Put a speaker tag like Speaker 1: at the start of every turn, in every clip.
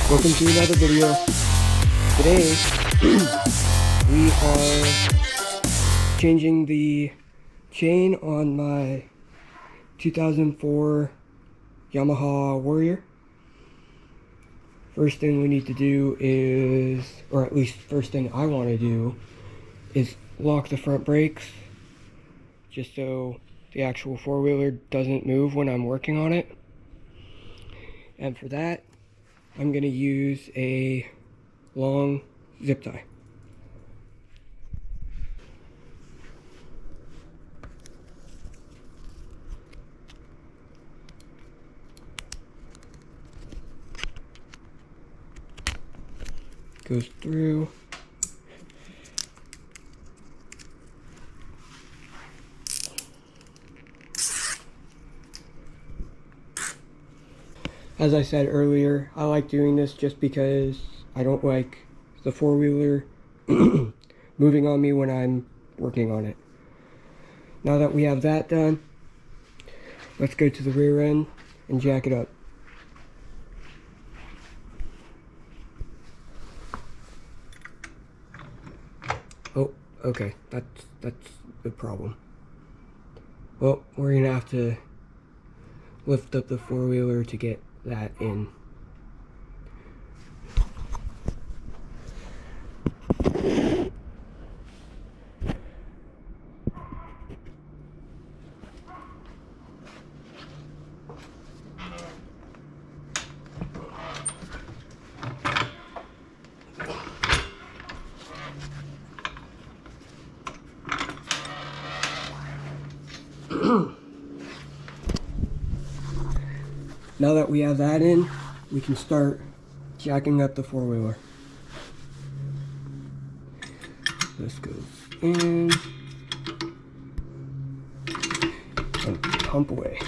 Speaker 1: Welcome to another video. Today we are changing the chain on my 2004 Yamaha Warrior. First thing we need to do is, or at least first thing I want to do, is lock the front brakes just so the actual four-wheeler doesn't move when I'm working on it. And for that, I'm going to use a long zip tie. Goes through. As I said earlier, I like doing this just because I don't like the four-wheeler moving on me when I'm working on it. Now that we have that done, let's go to the rear end and jack it up. Oh, okay, that's the problem. Well, we're gonna have to lift up the four-wheeler to get that in. Now that we have that in, we can start jacking up the four-wheeler. This goes in and pump away.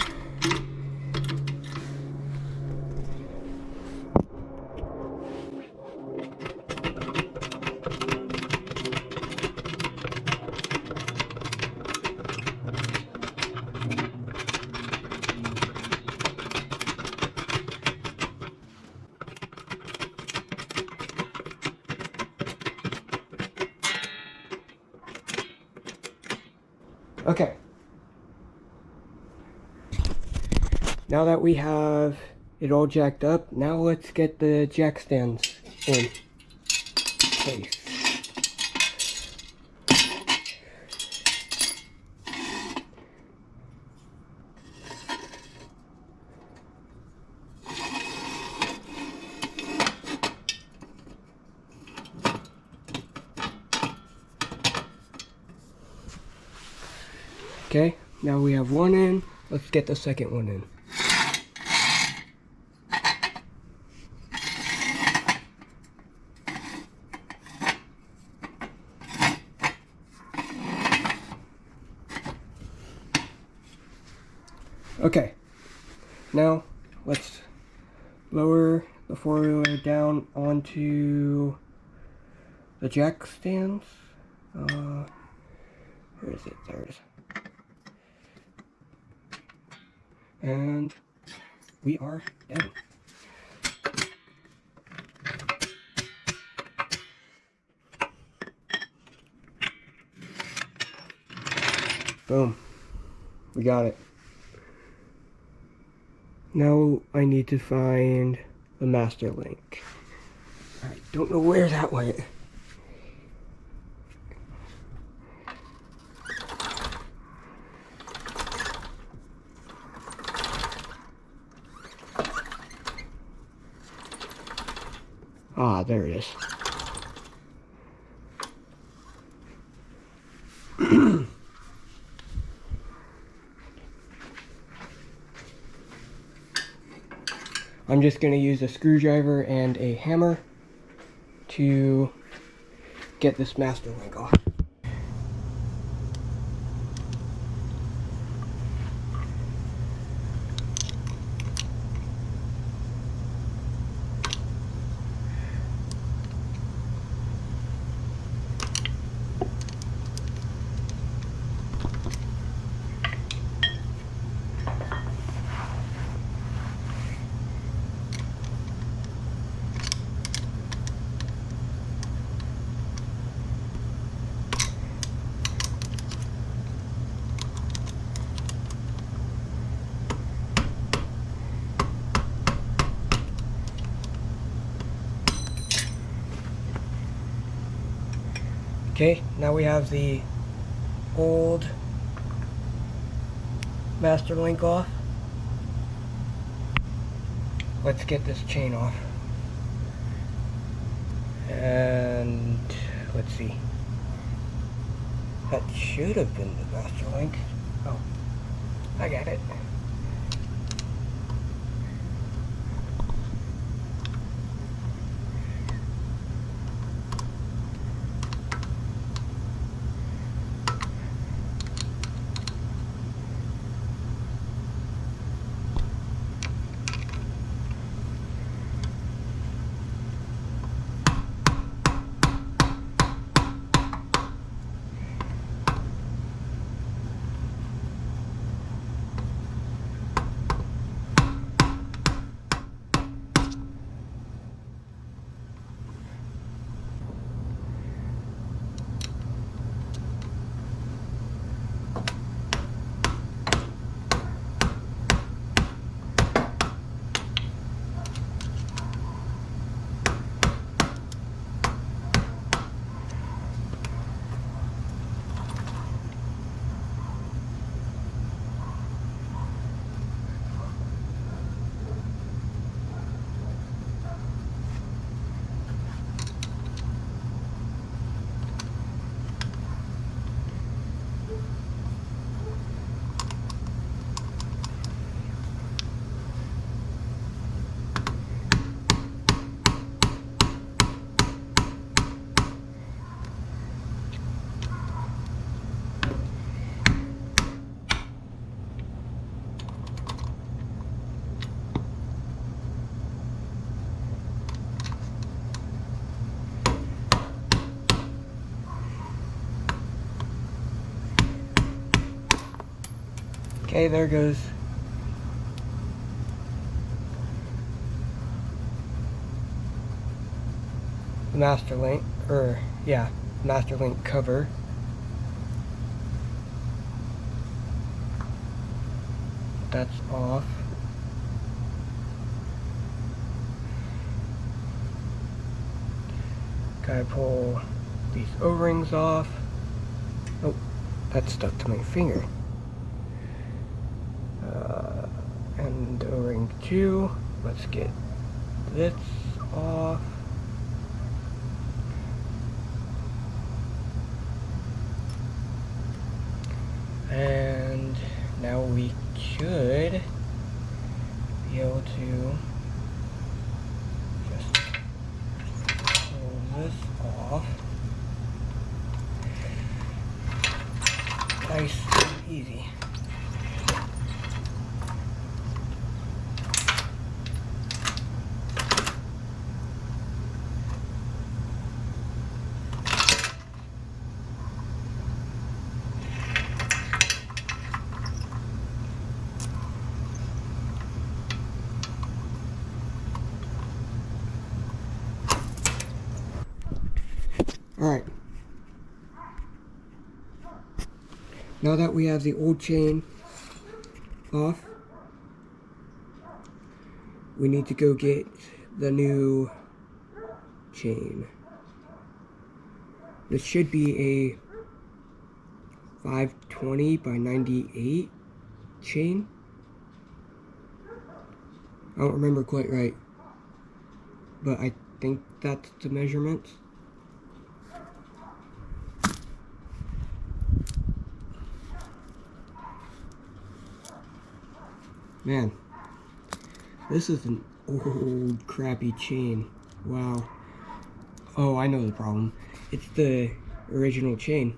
Speaker 1: Okay. Now that we have it all jacked up, now let's get the jack stands in place. Okay, now we have one in. Let's get the second one in. Okay, now let's lower the four-wheeler down onto the jack stands. Where is it? There it is. And we are done. Boom. We got it. Now I need to find the master link. I don't know where that went. Ah, there it is. I'm just going to use a screwdriver and a hammer to get this master link off. Okay, now we have the old master link off. Let's get this chain off. And let's see. That should have been the master link. Oh, I got it. Okay, there goes the master link, master link cover. That's off. Gotta pull these O-rings off. Oh, that stuck to my finger. And O-ring 2. Let's get this off. And now we should be able to just pull this off. Nice and easy. Alright, now that we have the old chain off, we need to go get the new chain. This should be a 520 by 98 chain. I don't remember quite right, but I think that's the measurements. Man, this is an old crappy chain. Wow. Oh, I know the problem. It's the original chain.